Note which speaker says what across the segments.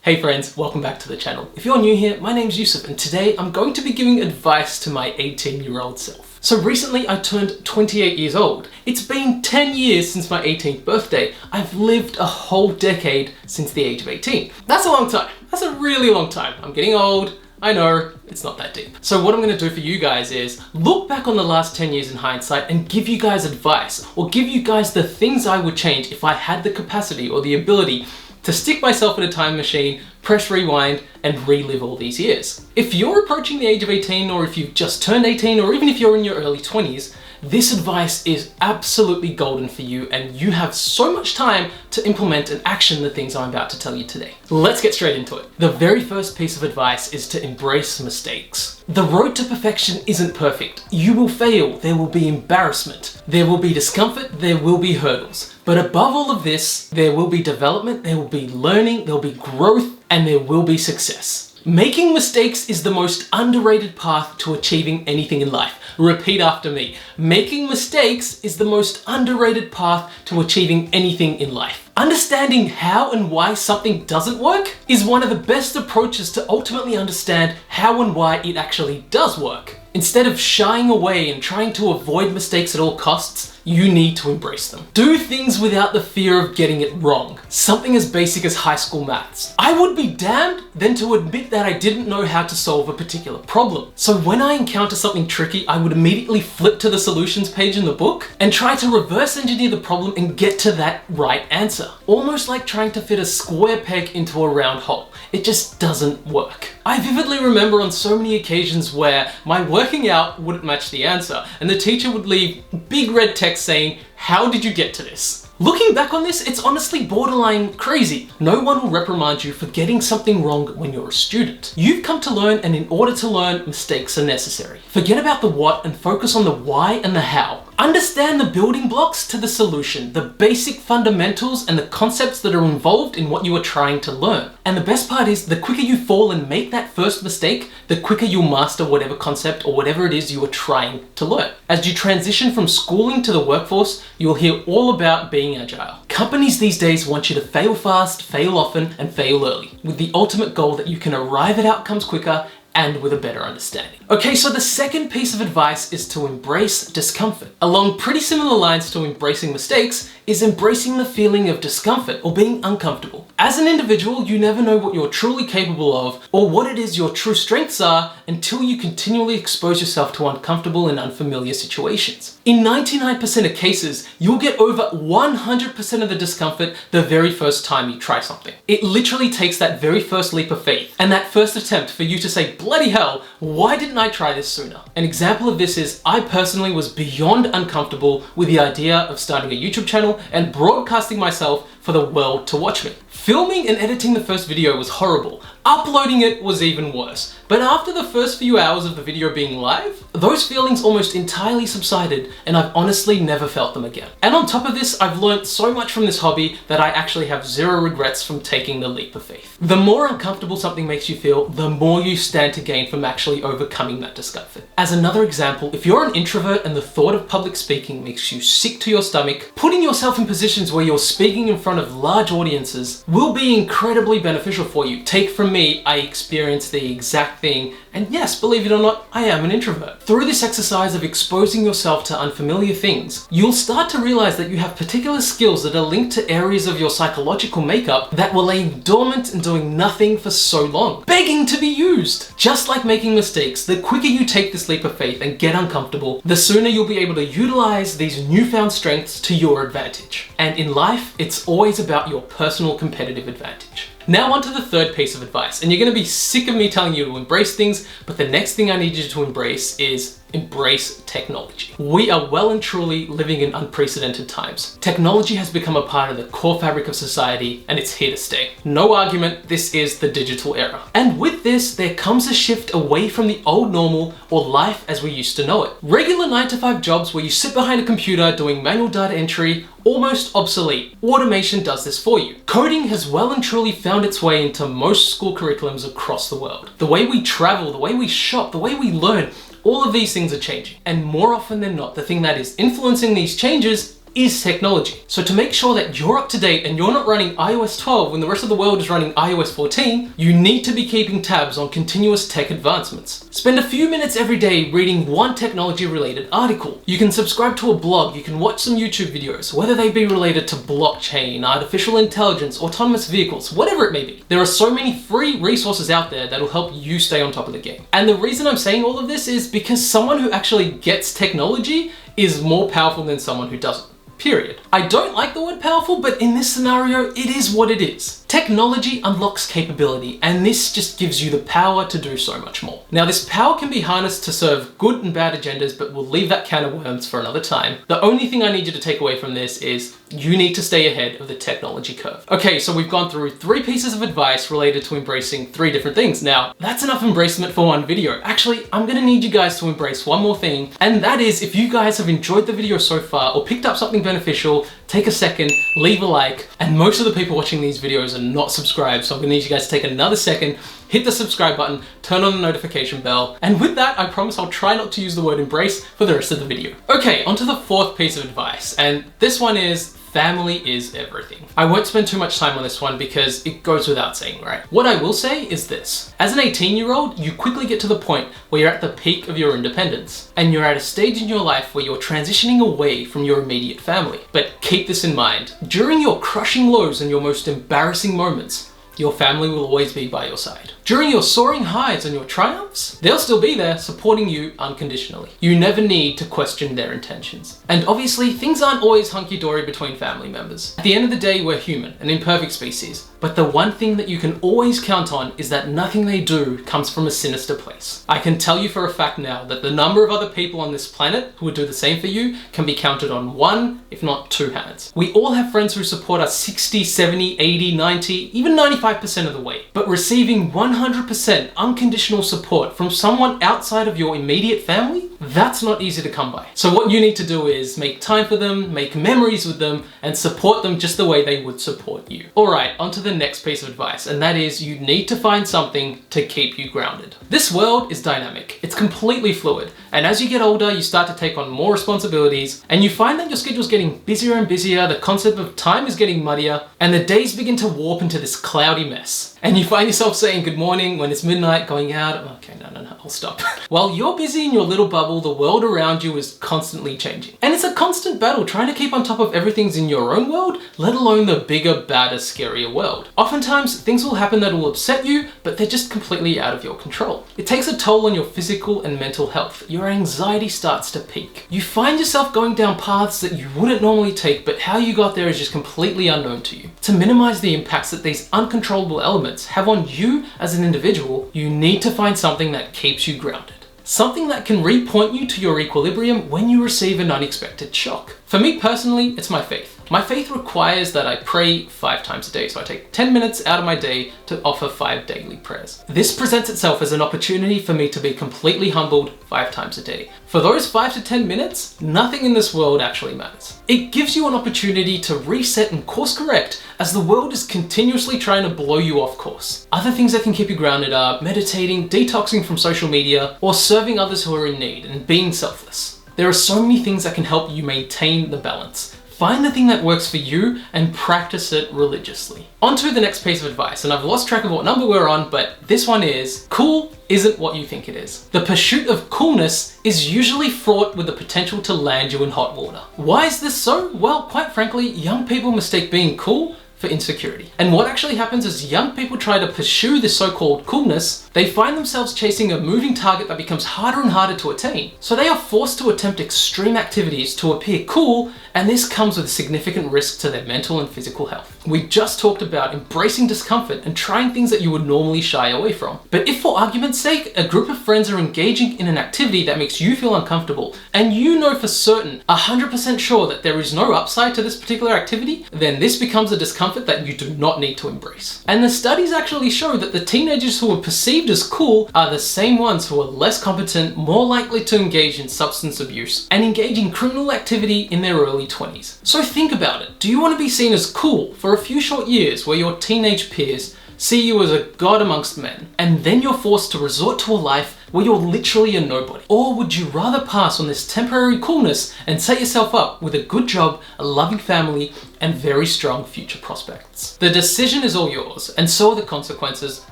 Speaker 1: Hey friends, welcome back to the channel. If you're new here, my name's Yusuf and today I'm going to be giving advice to my 18-year-old self. So recently I turned 28 years old. It's been 10 years since my 18th birthday. I've lived a whole decade since the age of 18. That's a long time. That's a really long time. I'm getting old. I know, it's not that deep. So what I'm gonna do for you guys is look back on the last 10 years in hindsight and give you guys advice or give you guys the things I would change if I had the capacity or the ability to stick myself in a time machine, press rewind, and relive all these years. If you're approaching the age of 18, or if you've just turned 18, or even if you're in your early 20s, this advice is absolutely golden for you, and you have so much time to implement and action the things I'm about to tell you today. Let's get straight into it. The very first piece of advice is to embrace mistakes. The road to perfection isn't perfect. You will fail, there will be embarrassment, there will be discomfort, there will be hurdles. But above all of this, there will be development, there will be learning, there will be growth, and there will be success. Making mistakes is the most underrated path to achieving anything in life. Repeat after me. Making mistakes is the most underrated path to achieving anything in life. Understanding how and why something doesn't work is one of the best approaches to ultimately understand how and why it actually does work. Instead of shying away and trying to avoid mistakes at all costs, you need to embrace them. Do things without the fear of getting it wrong. Something as basic as high school maths. I would be damned than to admit that I didn't know how to solve a particular problem. So when I encounter something tricky, I would immediately flip to the solutions page in the book and try to reverse engineer the problem and get to that right answer. Almost like trying to fit a square peg into a round hole. It just doesn't work. I vividly remember on so many occasions where my working out wouldn't match the answer and the teacher would leave big red text saying, "How did you get to this?" Looking back on this, it's honestly borderline crazy. No one will reprimand you for getting something wrong when you're a student. You've come to learn, and in order to learn, mistakes are necessary. Forget about the what and focus on the why and the how. Understand the building blocks to the solution, the basic fundamentals and the concepts that are involved in what you are trying to learn. And the best part is, the quicker you fall and make that first mistake, the quicker you'll master whatever concept or whatever it is you are trying to learn. As you transition from schooling to the workforce, you'll hear all about being agile. Companies these days want you to fail fast, fail often, and fail early, with the ultimate goal that you can arrive at outcomes quicker and with a better understanding. Okay, so the second piece of advice is to embrace discomfort. Along pretty similar lines to embracing mistakes is embracing the feeling of discomfort or being uncomfortable. As an individual, you never know what you're truly capable of or what it is your true strengths are until you continually expose yourself to uncomfortable and unfamiliar situations. In 99% of cases, you'll get over 100% of the discomfort the very first time you try something. It literally takes that very first leap of faith and that first attempt for you to say, "Bloody hell, why didn't I try this sooner?" An example of this is I personally was beyond uncomfortable with the idea of starting a YouTube channel and broadcasting myself for the world to watch me. Filming and editing the first video was horrible. Uploading it was even worse. But after the first few hours of the video being live, those feelings almost entirely subsided and I've honestly never felt them again. And on top of this, I've learned so much from this hobby that I actually have zero regrets from taking the leap of faith. The more uncomfortable something makes you feel, the more you stand to gain from actually overcoming that discomfort. As another example, if you're an introvert and the thought of public speaking makes you sick to your stomach, putting yourself in positions where you're speaking in front of large audiences will be incredibly beneficial for you. Take from me, I experienced the exact thing, and yes, believe it or not, I am an introvert. Through this exercise of exposing yourself to unfamiliar things, you'll start to realize that you have particular skills that are linked to areas of your psychological makeup that were laying dormant and doing nothing for so long, begging to be used. Just like making mistakes, the quicker you take this leap of faith and get uncomfortable, the sooner you'll be able to utilize these newfound strengths to your advantage. And in life, it's always about your personal competitive advantage. Now on to the third piece of advice, and you're gonna be sick of me telling you to embrace things, but the next thing I need you to embrace is embrace technology. We are well and truly living in unprecedented times. Technology has become a part of the core fabric of society and it's here to stay. No argument, this is the digital era. And with this, there comes a shift away from the old normal or life as we used to know it. Regular 9-to-5 jobs where you sit behind a computer doing manual data entry, almost obsolete. Automation does this for you. Coding has well and truly found its way into most school curriculums across the world. The way we travel, the way we shop, the way we learn, all of these things are changing. And more often than not, the thing that is influencing these changes is technology. So to make sure that you're up to date and you're not running iOS 12 when the rest of the world is running iOS 14, you need to be keeping tabs on continuous tech advancements. Spend a few minutes every day reading one technology related article. You can subscribe to a blog, you can watch some YouTube videos, whether they be related to blockchain, artificial intelligence, autonomous vehicles, whatever it may be. There are so many free resources out there that will help you stay on top of the game. And the reason I'm saying all of this is because someone who actually gets technology is more powerful than someone who doesn't. Period. I don't like the word powerful, but in this scenario, it is what it is. Technology unlocks capability, and this just gives you the power to do so much more. Now, this power can be harnessed to serve good and bad agendas, but we'll leave that can of worms for another time. The only thing I need you to take away from this is you need to stay ahead of the technology curve. Okay, so we've gone through 3 pieces of advice related to embracing 3 different things. Now, that's enough embracement for one video. Actually, I'm gonna need you guys to embrace one more thing, and that is if you guys have enjoyed the video so far or picked up something beneficial, take a second, leave a like, and most of the people watching these videos are not subscribed, so I'm gonna need you guys to take another second, hit the subscribe button, turn on the notification bell, and with that, I promise I'll try not to use the word embrace for the rest of the video. Okay, onto the 4th piece of advice, and this one is family is everything. I won't spend too much time on this one because it goes without saying, right? What I will say is this. As an 18-year-old, you quickly get to the point where you're at the peak of your independence, and you're at a stage in your life where you're transitioning away from your immediate family. But keep this in mind. During your crushing lows and your most embarrassing moments, your family will always be by your side. During your soaring highs and your triumphs, they'll still be there supporting you unconditionally. You never need to question their intentions. And obviously, things aren't always hunky-dory between family members. At the end of the day, we're human, an imperfect species. But the one thing that you can always count on is that nothing they do comes from a sinister place. I can tell you for a fact now that the number of other people on this planet who would do the same for you can be counted on 1, if not 2 hands. We all have friends who support us 60, 70, 80, 90, even 95% of the way. But receiving 100% unconditional support from someone outside of your immediate family, that's not easy to come by. So what you need to do is make time for them, make memories with them, and support them just the way they would support you. Alright, onto the next piece of advice, and that is you need to find something to keep you grounded. This world is dynamic. It's completely fluid, and as you get older, you start to take on more responsibilities, and you find that your schedule's getting busier and busier, the concept of time is getting muddier, and the days begin to warp into this cloudy mess. And you find yourself saying good morning when it's midnight, going out, okay, no, I'll stop. While you're busy in your little bubble, the world around you is constantly changing. And it's a constant battle trying to keep on top of everything's in your own world, let alone the bigger, badder, scarier world. Oftentimes, things will happen that will upset you, but they're just completely out of your control. It takes a toll on your physical and mental health. Your anxiety starts to peak. You find yourself going down paths that you wouldn't normally take, but how you got there is just completely unknown to you. To minimize the impacts that these uncontrollable elements have on you as an individual, you need to find something that keeps you grounded. Something that can repoint you to your equilibrium when you receive an unexpected shock. For me personally, it's my faith. My faith requires that I pray 5 times a day, so I take 10 minutes out of my day to offer 5 daily prayers. This presents itself as an opportunity for me to be completely humbled 5 times a day. For those 5 to 10 minutes, nothing in this world actually matters. It gives you an opportunity to reset and course correct as the world is continuously trying to blow you off course. Other things that can keep you grounded are meditating, detoxing from social media, or serving others who are in need and being selfless. There are so many things that can help you maintain the balance. Find the thing that works for you and practice it religiously. On to the next piece of advice, and I've lost track of what number we're on, but this one is, cool isn't what you think it is. The pursuit of coolness is usually fraught with the potential to land you in hot water. Why is this so? Well, quite frankly, young people mistake being cool for insecurity. And what actually happens is young people try to pursue this so-called coolness, they find themselves chasing a moving target that becomes harder and harder to attain. So they are forced to attempt extreme activities to appear cool, and this comes with significant risk to their mental and physical health. We just talked about embracing discomfort and trying things that you would normally shy away from. But if for argument's sake, a group of friends are engaging in an activity that makes you feel uncomfortable, and you know for certain, 100% sure that there is no upside to this particular activity, then this becomes a discomfort that you do not need to embrace. And the studies actually show that the teenagers who are perceived as cool are the same ones who are less competent, more likely to engage in substance abuse, and engage in criminal activity in their early 20s. So think about it. Do you want to be seen as cool for a few short years where your teenage peers see you as a god amongst men, and then you're forced to resort to a life where you're literally a nobody? Or would you rather pass on this temporary coolness and set yourself up with a good job, a loving family, and very strong future prospects? The decision is all yours, and so are the consequences,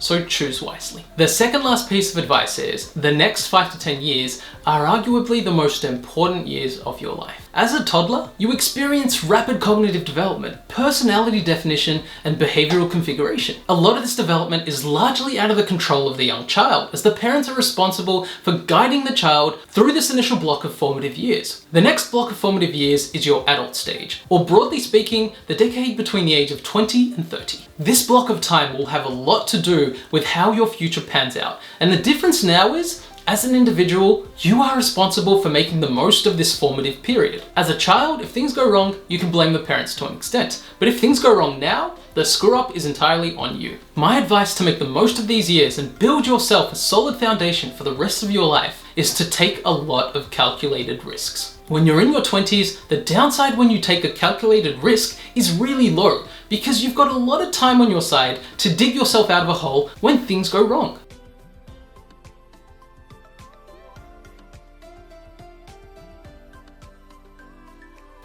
Speaker 1: so choose wisely. The second last piece of advice is, the next 5 to 10 years are arguably the most important years of your life. As a toddler, you experience rapid cognitive development, personality definition, and behavioral configuration. A lot of this development is largely out of the control of the young child, as the parents are responsible for guiding the child through this initial block of formative years. The next block of formative years is your adult stage, or broadly speaking, the decade between the age of 20 and 30. This block of time will have a lot to do with how your future pans out, and the difference now is, as an individual, you are responsible for making the most of this formative period. As a child, if things go wrong, you can blame the parents to an extent. But if things go wrong now, the screw up is entirely on you. My advice to make the most of these years and build yourself a solid foundation for the rest of your life is to take a lot of calculated risks. When you're in your 20s, the downside when you take a calculated risk is really low, because you've got a lot of time on your side to dig yourself out of a hole when things go wrong.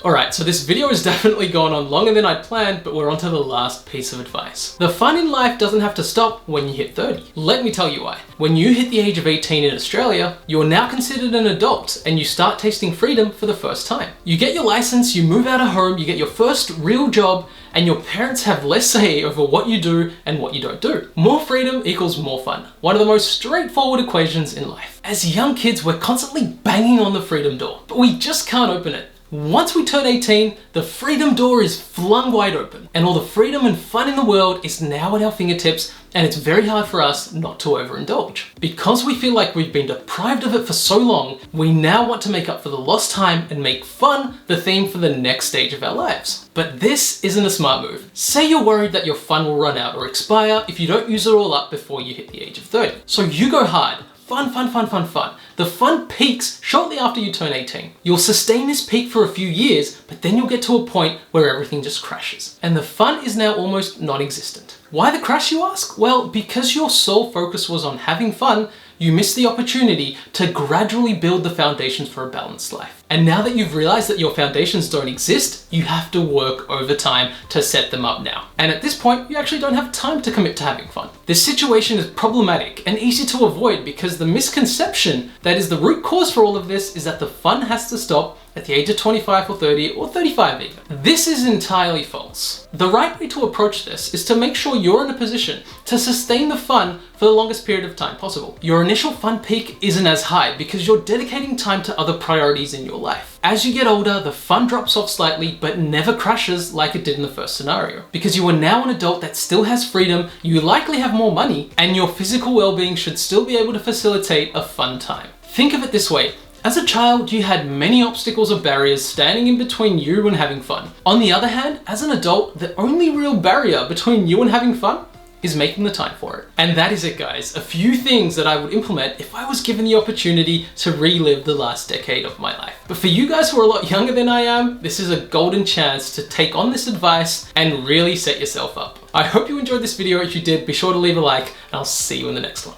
Speaker 1: Alright, so this video has definitely gone on longer than I'd planned, but we're on to the last piece of advice. The fun in life doesn't have to stop when you hit 30. Let me tell you why. When you hit the age of 18 in Australia, you're now considered an adult and you start tasting freedom for the first time. You get your license, you move out of home, you get your first real job, and your parents have less say over what you do and what you don't do. More freedom equals more fun. One of the most straightforward equations in life. As young kids, we're constantly banging on the freedom door, but we just can't open it. Once we turn 18, the freedom door is flung wide open, and all the freedom and fun in the world is now at our fingertips, and it's very hard for us not to overindulge. Because we feel like we've been deprived of it for so long, we now want to make up for the lost time and make fun the theme for the next stage of our lives. But this isn't a smart move. Say you're worried that your fun will run out or expire if you don't use it all up before you hit the age of 30. So you go hard. Fun, fun, fun, fun, fun. The fun peaks shortly after you turn 18. You'll sustain this peak for a few years, but then you'll get to a point where everything just crashes. And the fun is now almost non-existent. Why the crash, you ask? Well, because your sole focus was on having fun, you missed the opportunity to gradually build the foundations for a balanced life. And now that you've realized that your foundations don't exist, you have to work overtime to set them up now. And at this point, you actually don't have time to commit to having fun. This situation is problematic and easy to avoid because the misconception that is the root cause for all of this is that the fun has to stop at the age of 25 or 30 or 35 even. This is entirely false. The right way to approach this is to make sure you're in a position to sustain the fun for the longest period of time possible. Your initial fun peak isn't as high because you're dedicating time to other priorities in your life. As you get older, the fun drops off slightly but never crashes like it did in the first scenario. Because you are now an adult that still has freedom, you likely have more money, and your physical well-being should still be able to facilitate a fun time. Think of it this way. As a child, you had many obstacles or barriers standing in between you and having fun. On the other hand, as an adult, the only real barrier between you and having fun is making the time for it. And that is it, guys. A few things that I would implement if I was given the opportunity to relive the last decade of my life. But for you guys who are a lot younger than I am, this is a golden chance to take on this advice and really set yourself up. I hope you enjoyed this video. If you did, be sure to leave a like, and I'll see you in the next one.